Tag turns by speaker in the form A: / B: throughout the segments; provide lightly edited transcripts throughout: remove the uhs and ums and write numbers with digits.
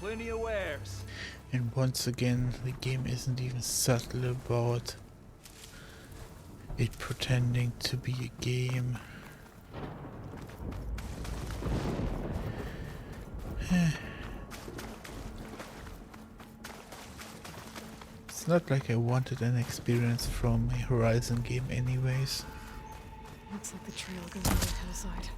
A: plenty of wares.
B: And once again, the game isn't even subtle about it pretending to be a game. It's not like I wanted an experience from a Horizon game anyways.
C: Looks like the trail goes over the hillside.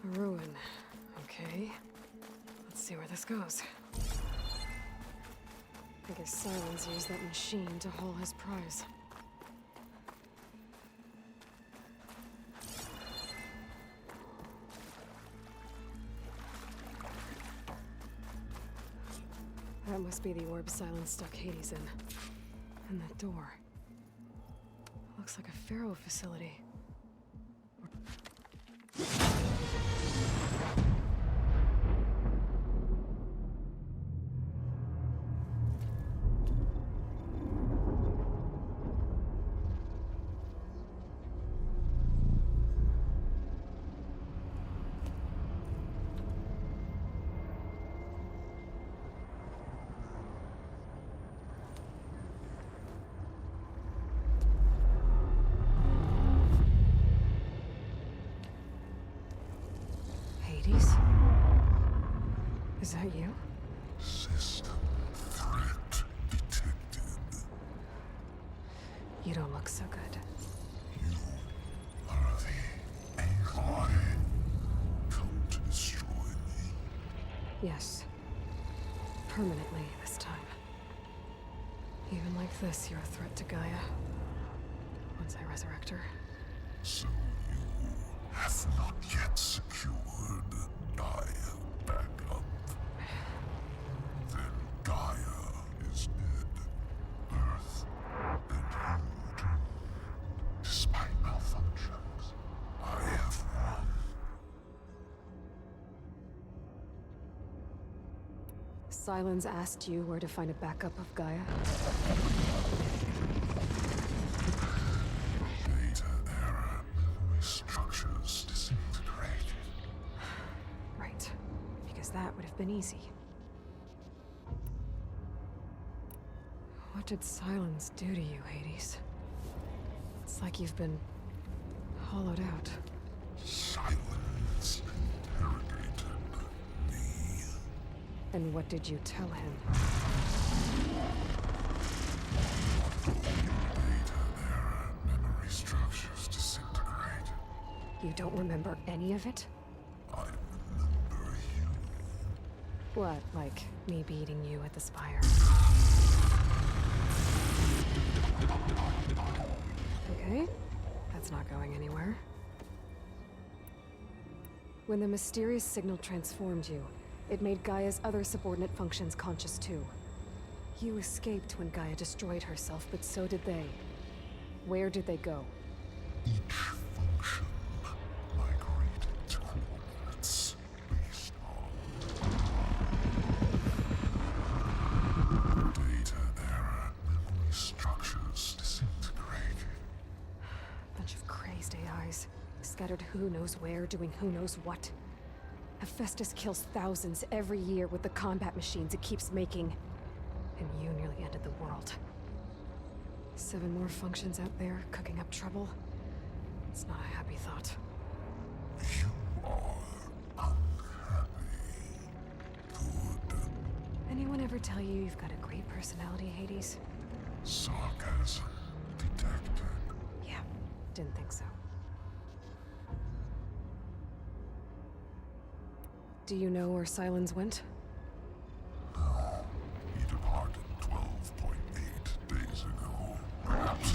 C: A ruin. Okay. Let's see where this goes. I guess Silence used that machine to haul his prize. That must be the orb Silence stuck Hades in. And that door. Looks like a Pharaoh facility. Hades? Is that you?
D: System threat detected.
C: You don't look so good.
D: You are the Aloy. Come to destroy me.
C: Yes. Permanently this time. Even like this, you're a threat to Gaia. Once I resurrect her.
D: So you have not yet secured Gaia back up. Then Gaia is dead. Earth and you too. Despite malfunctions, I have won.
C: Silence asked you where to find a backup of Gaia?
D: Data error, memory structures disintegrated.
C: Right. Because that would have been easy. What did Silence do to you, Hades? It's like you've been hollowed out.
D: Silence interrogated me.
C: And what did you tell him?
D: Data error, memory structures disintegrated.
C: You don't remember any of it?
D: I remember you.
C: What, like me beating you at the spire? Okay, that's not going anywhere. When the mysterious signal transformed you, it made Gaia's other subordinate functions conscious too. You escaped when Gaia destroyed herself, but so did they. Where did they go?
D: Each function migrated to coordinates based on data error, memory structures disintegrated.
C: Waste AIs, scattered who knows where, doing who knows what. Hephaestus kills thousands every year with the combat machines it keeps making. And you nearly ended the world. 7 more functions out there, cooking up trouble. It's not a happy thought.
D: You are unhappy. Good.
C: Anyone ever tell you you've got a great personality, Hades?
D: Sarcasm detected.
C: Yeah, didn't think so. Do you know where Silence went?
D: No, he departed 12.8 days ago. Perhaps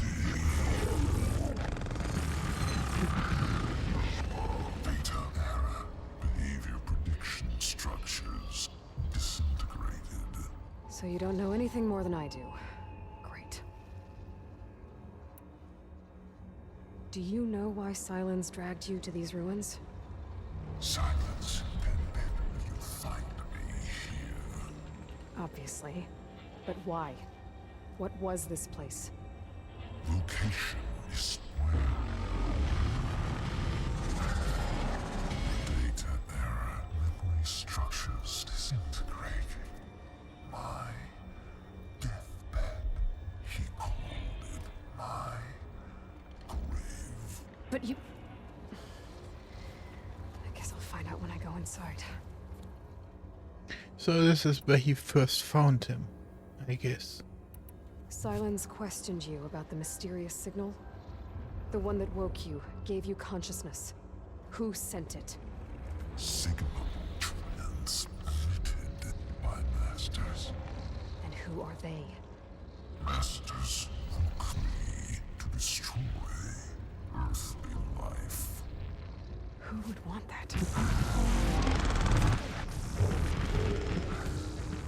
D: data error, behavior prediction structures disintegrated.
C: So you don't know anything more than I do. Great. Do you know why Silence dragged you to these ruins?
D: Silence intended you find me here.
C: Obviously. But why? What was this place?
D: Location is where data error, memory structures disintegrating. My deathbed, he called it my grave.
C: But you... I guess I'll find out when I go inside.
B: So this is where he first found him, I guess.
C: Silence questioned you about the mysterious signal? The one that woke you, gave you consciousness. Who sent it?
D: Signal transmitted by masters.
C: And who are they?
D: Masters woke me to destroy earthly life.
C: Who would want that?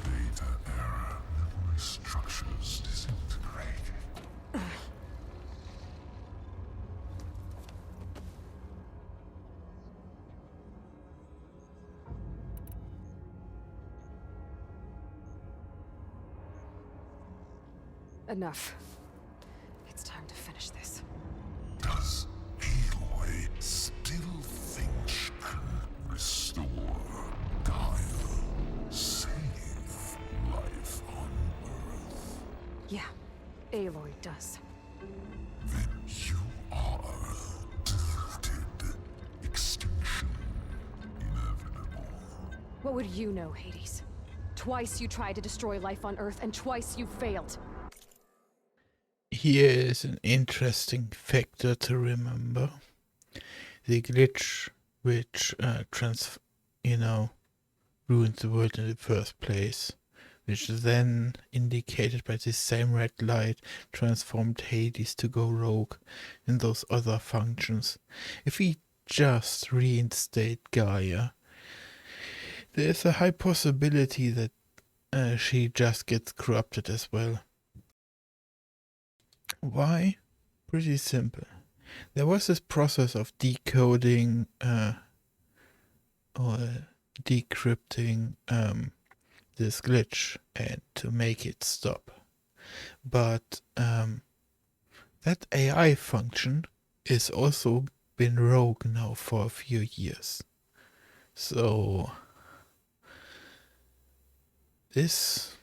D: Data error, memory structures disintegrating.
C: Enough. It's time to finish this.
D: Does Aloy still think she can restore Gaia? Save life on Earth?
C: Yeah, Aloy does.
D: Then you are deleted. Extinction inevitable.
C: What would you know, Hades? Twice you tried to destroy life on Earth, and twice you failed.
B: Here is an interesting factor to remember. The glitch which ruined the world in the first place, which then indicated by this same red light transformed Hades to go rogue in those other functions. If we just reinstate Gaia, there's a high possibility that she just gets corrupted as well. Why? Pretty simple. There was this process of decoding or decrypting this glitch and to make it stop. But that AI function is also been rogue now for a few years. So this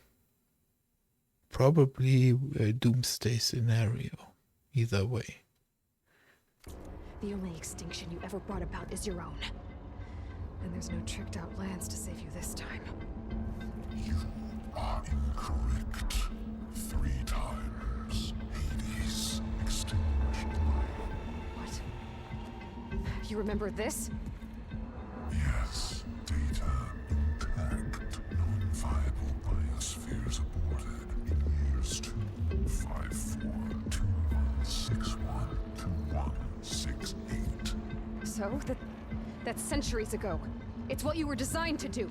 B: probably a doomsday scenario, either way.
C: The only extinction you ever brought about is your own. And there's no tricked out plans to save you this time.
D: You are incorrect. 3 times. Hades extinguished life.
C: What? You remember this?
D: Yes, data intact. Non-viable biospheres aborted in years 254, 2161, 2168.
C: So, that's centuries ago. It's what you were designed to do.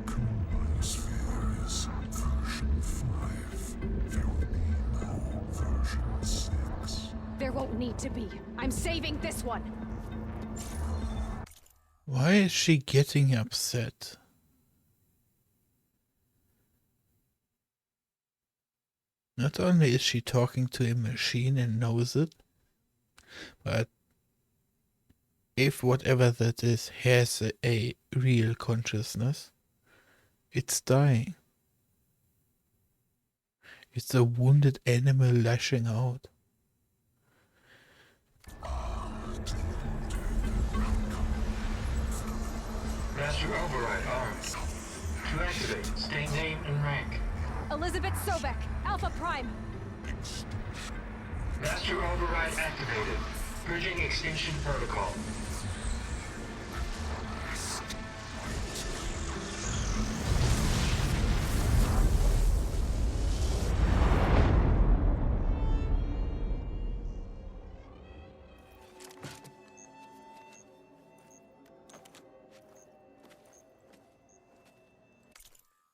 D: Current biosphere is version 5. There will be no version 6.
C: There won't need to be. I'm saving this one.
B: Why is she getting upset? Not only is she talking to a machine and knows it, but if whatever that is has a real consciousness, it's dying. It's a wounded animal lashing out.
A: Master override armed. To activate, state name and rank.
C: Elizabeth Sobek, Alpha Prime.
A: Master override activated. Bridging extinction protocol.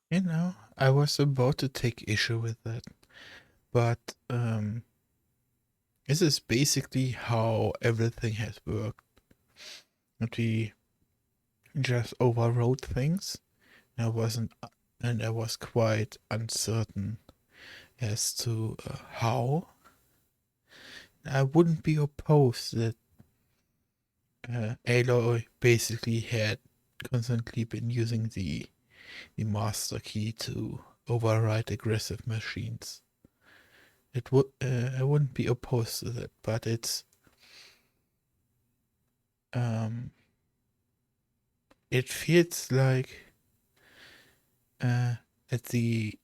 B: You know, I was about to take issue with that, but this is basically how everything has worked. And we just overwrote things. I was quite uncertain as to how. I wouldn't be opposed that Aloy basically had constantly been using the master key to override aggressive machines. It would I wouldn't be opposed to that, but it feels like at the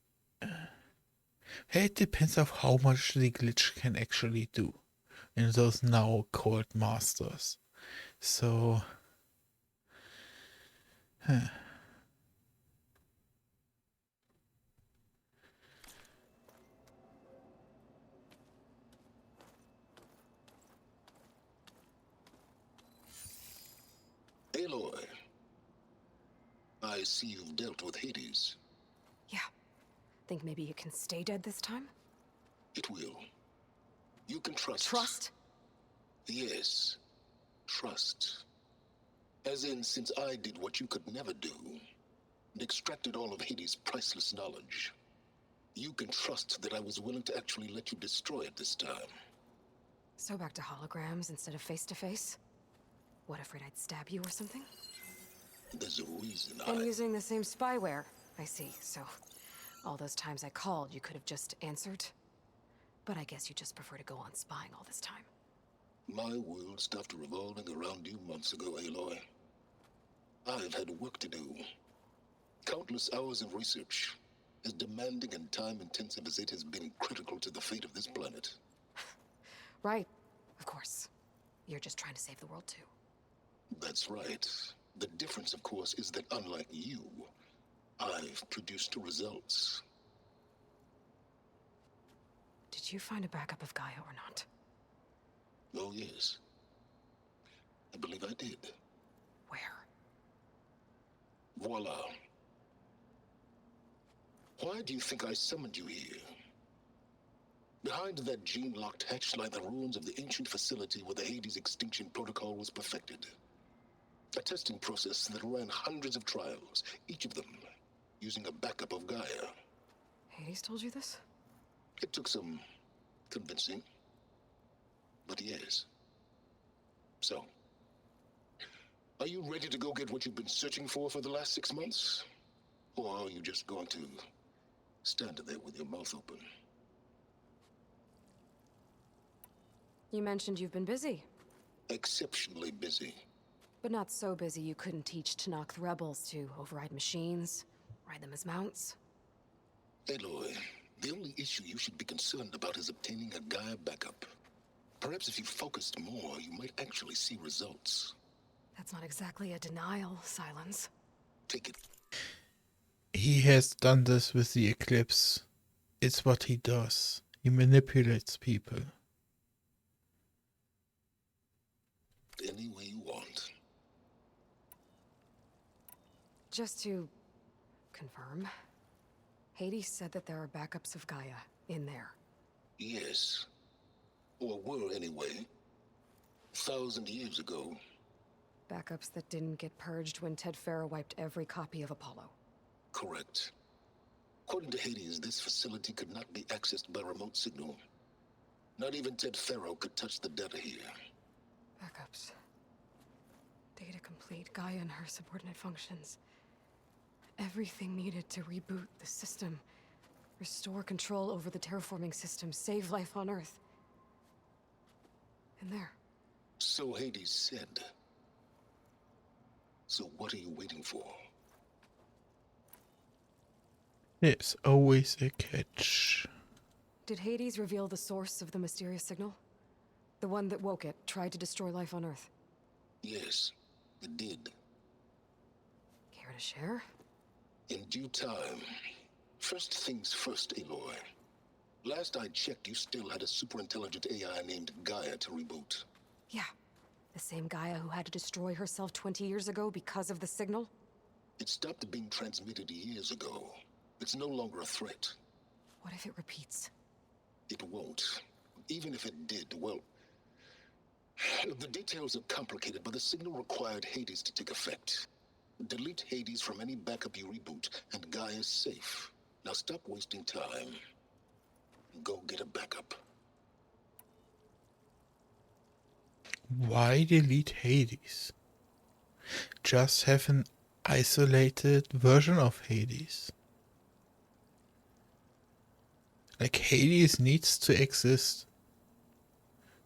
B: it depends of how much the glitch can actually do in those now called masters. So
E: Aloy, I see you've dealt with Hades.
C: Yeah. Think maybe you can stay dead this time?
E: It will. You can trust.
C: Trust?
E: Yes. Trust. As in, since I did what you could never do, and extracted all of Hades' priceless knowledge, you can trust that I was willing to actually let you destroy it this time.
C: So back to holograms instead of face-to-face? What, afraid I'd stab you or something?
E: There's a reason
C: And using the same spyware. I see, so all those times I called, you could have just answered? But I guess you just prefer to go on spying all this time.
E: My world stopped revolving around you months ago, Aloy. I've had work to do. Countless hours of research, as demanding and time-intensive as it has been critical to the fate of this planet.
C: Right, of course. You're just trying to save the world too.
E: That's right. The difference, of course, is that unlike you, I've produced results.
C: Did you find a backup of Gaia or not?
E: Oh, yes. I believe I did.
C: Where?
E: Voila. Why do you think I summoned you here? Behind that gene-locked hatch lie the ruins of the ancient facility where the Hades extinction protocol was perfected. A testing process that ran hundreds of trials, each of them using a backup of Gaia.
C: Hades told you this?
E: It took some convincing, but yes. So, are you ready to go get what you've been searching for the last 6 months? Or are you just going to stand there with your mouth open?
C: You mentioned you've been busy.
E: Exceptionally busy.
C: But not so busy you couldn't teach Tanakh the rebels to override machines, ride them as mounts.
E: Aloy, the only issue you should be concerned about is obtaining a Gaia backup. Perhaps if you focused more, you might actually see results.
C: That's not exactly a denial, Silence.
E: Take it.
B: he has done this with the Eclipse. It's what he does. He manipulates people.
E: Any way you want.
C: Just to confirm, Hades said that there are backups of Gaia in there.
E: Yes. Or were anyway. 1,000 years ago.
C: Backups that didn't get purged when Ted Farrow wiped every copy of Apollo.
E: Correct. According to Hades, this facility could not be accessed by remote signal. Not even Ted Farrow could touch the data here.
C: Backups. Data complete, Gaia and her subordinate functions. Everything needed to reboot the system. Restore control over the terraforming system, save life on Earth. And there.
E: So Hades said. So what are you waiting for?
B: There's always a catch.
C: Did Hades reveal the source of the mysterious signal? The one that woke it, tried to destroy life on Earth?
E: Yes, it did.
C: Care to share?
E: In due time. First things first, Aloy. Last I checked, you still had a superintelligent AI named Gaia to reboot.
C: Yeah. The same Gaia who had to destroy herself 20 years ago because of the signal?
E: It stopped being transmitted years ago. It's no longer a threat.
C: What if it repeats?
E: It won't. Even if it did, well... The details are complicated, but the signal required Hades to take effect. Delete Hades from any backup you reboot, and Gaia's safe. Now stop wasting time. Go get a backup.
B: Why delete Hades? Just have an isolated version of Hades. Like, Hades needs to exist.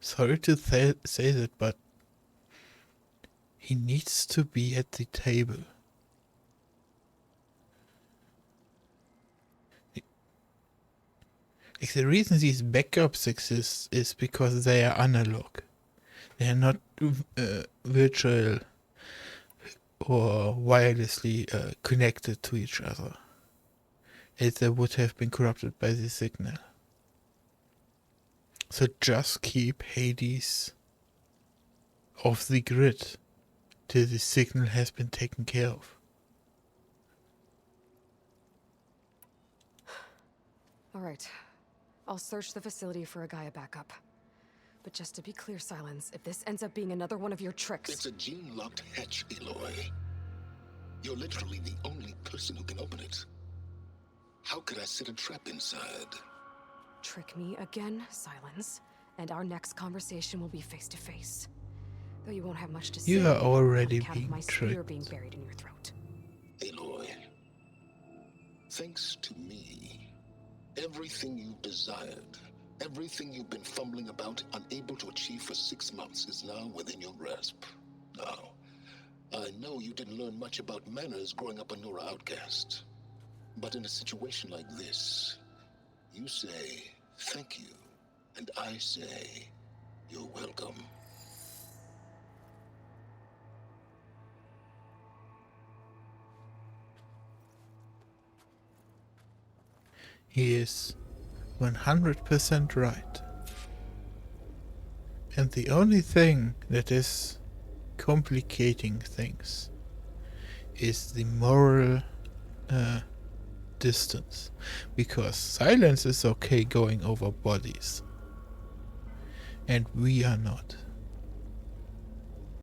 B: Sorry to say that, but he needs to be at the table. Like, the reason these backups exist is because they are analog. They are not virtual or wirelessly connected to each other, as they would have been corrupted by the signal. So just keep Hades off the grid till the signal has been taken care of.
C: All right. I'll search the facility for a Gaia backup. But just to be clear, Silence, if this ends up being another one of your tricks...
E: It's a gene-locked hatch, Aloy. You're literally the only person who can open it. How could I set a trap inside?
C: Trick me again, Silence, and our next conversation will be face-to-face. Though you won't have much to say.
B: You are already
C: on account of
B: being
C: my spear
B: tricked.
C: being buried in your throat.
E: Aloy, thanks to me, everything you've desired, everything you've been fumbling about, unable to achieve for 6 months, is now within your grasp. Now, I know you didn't learn much about manners growing up a Nora outcast. But in a situation like this, you say, thank you, and I say, you're welcome.
B: He is 100% right. And the only thing that is complicating things is the moral distance. Because Silence is okay going over bodies. And we are not.